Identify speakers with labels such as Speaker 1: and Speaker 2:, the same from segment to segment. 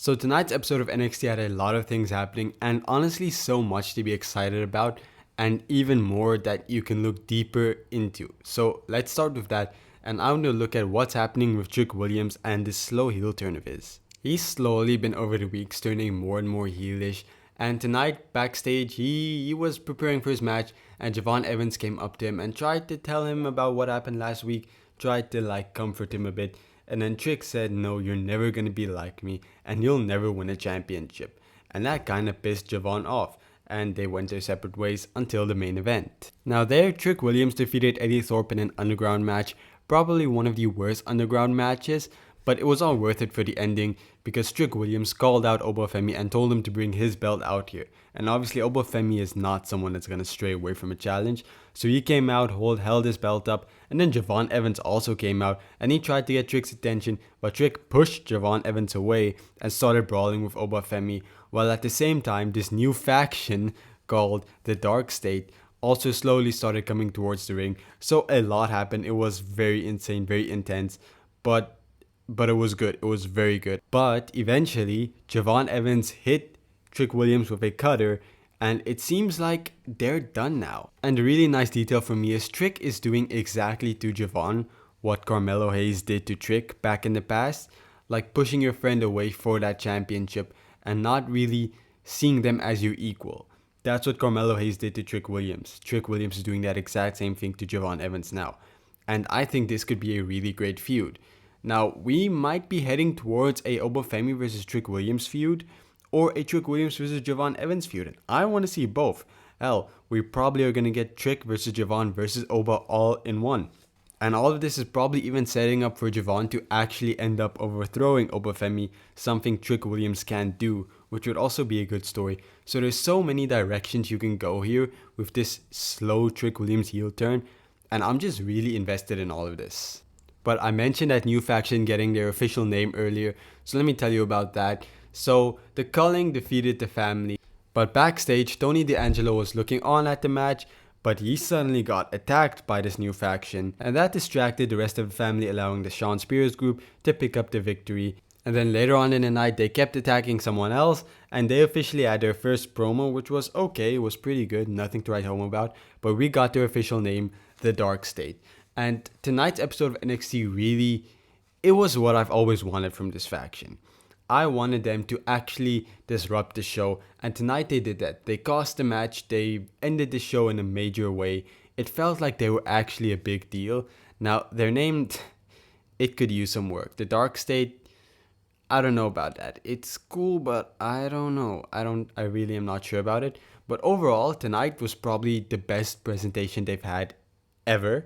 Speaker 1: So tonight's episode of NXT had a lot of things happening and honestly so much to be excited about and even more that you can look deeper into. So let's start with that, and I'm going to look at what's happening with Trick Williams and this slow heel turn of his. He's slowly been over the weeks turning more and more heelish, and tonight backstage he was preparing for his match and Javon Evans came up to him and tried to tell him about what happened last week, tried to comfort him a bit. And then Trick said, no, you're never going to be like me and you'll never win a championship. And that kind of pissed Javon off and they went their separate ways until the main event. Now there, Trick Williams defeated Eddy Thorpe in an underground match, probably one of the worst underground matches, but it was all worth it for the ending because Trick Williams called out Oba Femi and told him to bring his belt out here. And obviously Oba Femi is not someone that's going to stray away from a challenge. So he came out, held his belt up, and then Javon Evans also came out and he tried to get Trick's attention, but Trick pushed Javon Evans away and started brawling with Oba Femi, while at the same time this new faction called the Dark State also slowly started coming towards the ring. So a lot happened. It was very insane, very intense, but it was good. It was very good. But eventually, Javon Evans hit Trick Williams with a cutter, and it seems like they're done now. And a really nice detail for me is Trick is doing exactly to Javon what Carmelo Hayes did to Trick back in the past, like pushing your friend away for that championship and not really seeing them as your equal. That's what Carmelo Hayes did to Trick Williams. Trick Williams is doing that exact same thing to Javon Evans now. And I think this could be a really great feud. Now, we might be heading towards a Oba Femi versus Trick Williams feud or a Trick Williams versus Javon Evans feud. And I want to see both. Hell, we probably are going to get Trick versus Javon versus Oba all in one. And all of this is probably even setting up for Javon to actually end up overthrowing Oba Femi, something Trick Williams can't do, which would also be a good story. So there's so many directions you can go here with this slow Trick Williams heel turn, and I'm just really invested in all of this. But I mentioned that new faction getting their official name earlier, so let me tell you about that. So the Culling defeated the family, but backstage Tony D'Angelo was looking on at the match, but he suddenly got attacked by this new faction, and that distracted the rest of the family, allowing the Shawn Spears group to pick up the victory. And then later on in the night they kept attacking someone else, and they officially had their first promo, which was okay, it was pretty good, nothing to write home about, but we got their official name, the Dark State. And tonight's episode of NXT really, it was what I've always wanted from this faction. I wanted them to actually disrupt the show, and tonight they did that. They cost the match, they ended the show in a major way. It felt like they were actually a big deal. Now, their name, it could use some work. The Dark State, I don't know about that. It's cool, but I don't know. I really am not sure about it. But overall, tonight was probably the best presentation they've had ever.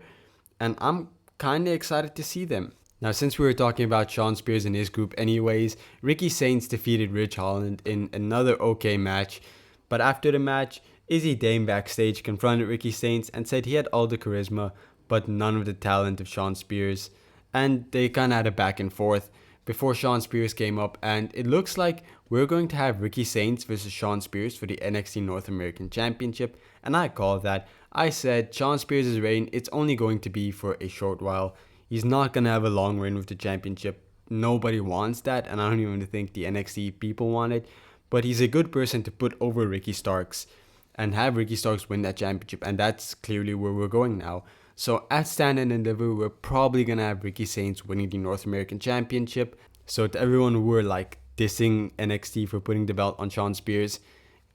Speaker 1: And I'm kind of excited to see them. Now, since we were talking about Shawn Spears and his group anyways, Ricky Saints defeated Ridge Holland in another okay match. But after the match, Izzy Dame backstage confronted Ricky Saints and said he had all the charisma, but none of the talent of Shawn Spears. And they kind of had a back and forth before Shawn Spears came up. And it looks like we're going to have Ricky Saints versus Shawn Spears for the NXT North American Championship. And I call that. I said Shawn Spears' reign, it's only going to be for a short while. He's not going to have a long reign with the championship. Nobody wants that, and I don't even think the NXT people want it. But he's a good person to put over Ricky Starks and have Ricky Starks win that championship, and that's clearly where we're going now. So at Stand and Deliver, we're probably going to have Ricky Saints winning the North American Championship. So to everyone who were dissing NXT for putting the belt on Shawn Spears,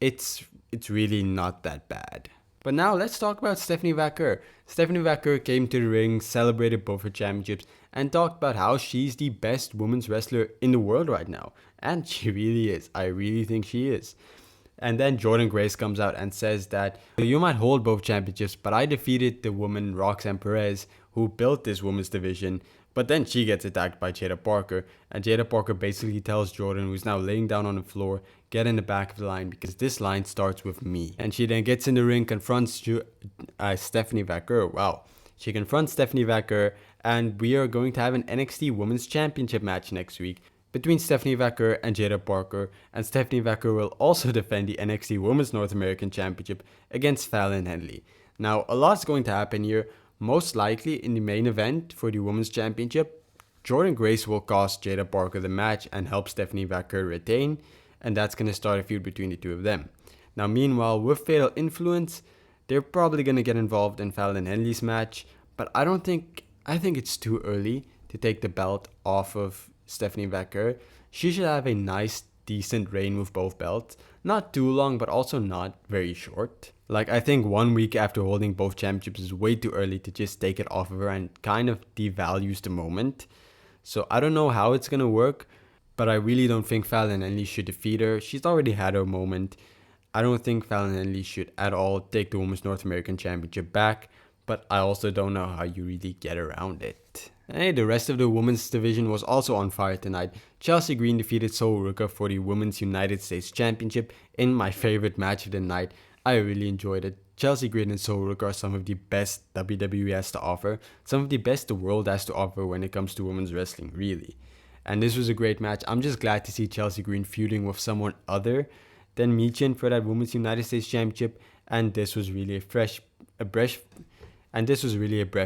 Speaker 1: it's really not that bad. But now let's talk about Stephanie Vaquer. Stephanie Vaquer came to the ring, celebrated both her championships, and talked about how she's the best women's wrestler in the world right now. And she really is. I really think she is. And then Jordynne Grace comes out and says that you might hold both championships, but I defeated the woman Roxanne Perez, who built this women's division. But then she gets attacked by Jaida Parker, and Jaida Parker basically tells Jordynne, who's now laying down on the floor, get in the back of the line because this line starts with me. And she then gets in the ring, confronts Stephanie Vaquer. Wow. She confronts Stephanie Vaquer, and we are going to have an NXT Women's Championship match next week between Stephanie Vaquer and Jaida Parker, and Stephanie Vaquer will also defend the NXT Women's North American Championship against Fallon Henley. Now, a lot's going to happen here. Most likely in the main event for the Women's Championship, Jordynne Grace will cost Jaida Parker the match and help Stephanie Vaquer retain, and that's going to start a feud between the two of them. Now, meanwhile, with Fatal Influence, they're probably going to get involved in Fallon Henley's match, but I think it's too early to take the belt off of Stephanie Vaquer. She should have a nice, decent reign with both belts. Not too long, but also not very short. Like, I think 1 week after holding both championships is way too early to just take it off of her and kind of devalues the moment. So I don't know how it's going to work, but I really don't think Fallon Henley should defeat her. She's already had her moment. I don't think Fallon Henley should at all take the Women's North American Championship back, but I also don't know how you really get around it. Hey, the rest of the women's division was also on fire tonight. Chelsea Green defeated Soruka for the Women's United States Championship in my favorite match of the night. I really enjoyed it. Chelsea Green and Soruka are some of the best WWE has to offer, some of the best the world has to offer when it comes to women's wrestling, really. And this was a great match. I'm just glad to see Chelsea Green feuding with someone other than Michin for that Women's United States Championship, and this was really a breath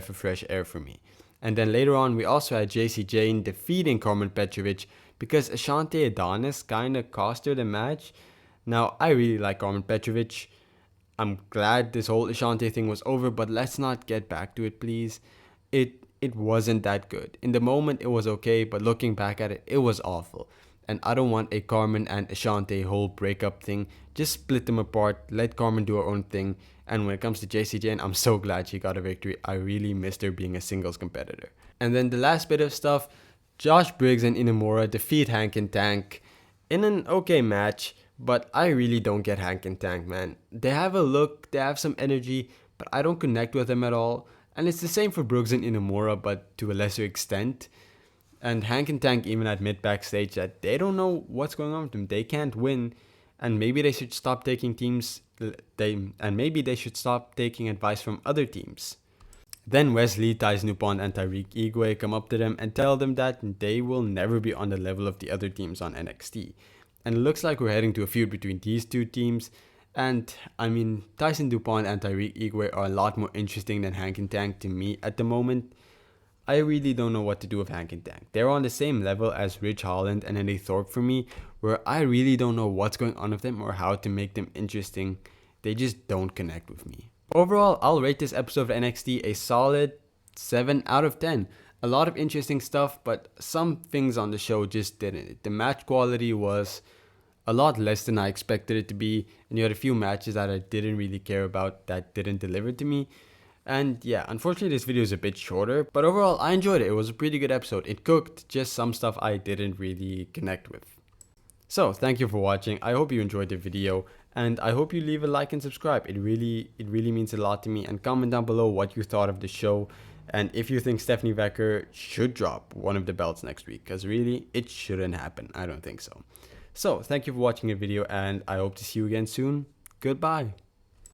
Speaker 1: of fresh air for me. And then later on, we also had JC Jane defeating Carmen Petrovic because Ashante Adonis kind of cost her the match. Now, I really like Carmen Petrovic. I'm glad this whole Ashante thing was over, but let's not get back to it, please. It wasn't that good. In the moment, it was okay, but looking back at it, it was awful. And I don't want a Carmen and Ashante whole breakup thing. Just split them apart, let Carmen do her own thing. And when it comes to JC Jane, I'm so glad she got a victory. I really missed her being a singles competitor. And then the last bit of stuff, Josh Briggs and Inamura defeat Hank and Tank in an okay match, but I really don't get Hank and Tank, man. They have a look, they have some energy, but I don't connect with them at all. And it's the same for Brooks and Inamura, but to a lesser extent. And Hank and Tank even admit backstage that they don't know what's going on with them. They can't win, and maybe they should stop taking advice from other teams. Then Wesley, Tyson Dupont, and Tyreek Igwe come up to them and tell them that they will never be on the level of the other teams on NXT. And it looks like we're heading to a feud between these two teams. And I mean, Tyson Dupont and Tyreek Igwe are a lot more interesting than Hank and Tank to me at the moment. I really don't know what to do with Hank and Tank. They're on the same level as Ridge Holland and Eddie Thorpe for me, where I really don't know what's going on with them or how to make them interesting. They just don't connect with me. Overall, I'll rate this episode of NXT a solid 7 out of 10. A lot of interesting stuff, but some things on the show just didn't. The match quality was a lot less than I expected it to be, and you had a few matches that I didn't really care about that didn't deliver to me. And yeah, unfortunately this video is a bit shorter, but overall I enjoyed it. It was a pretty good episode. It cooked, just some stuff I didn't really connect with. So thank you for watching. I hope you enjoyed the video, and I hope you leave a like and subscribe. It really means a lot to me. And comment down below what you thought of the show, and if you think Stephanie Vaquer should drop one of the belts next week, because really it shouldn't happen. I don't think so. So thank you for watching the video, and I hope to see you again soon. Goodbye.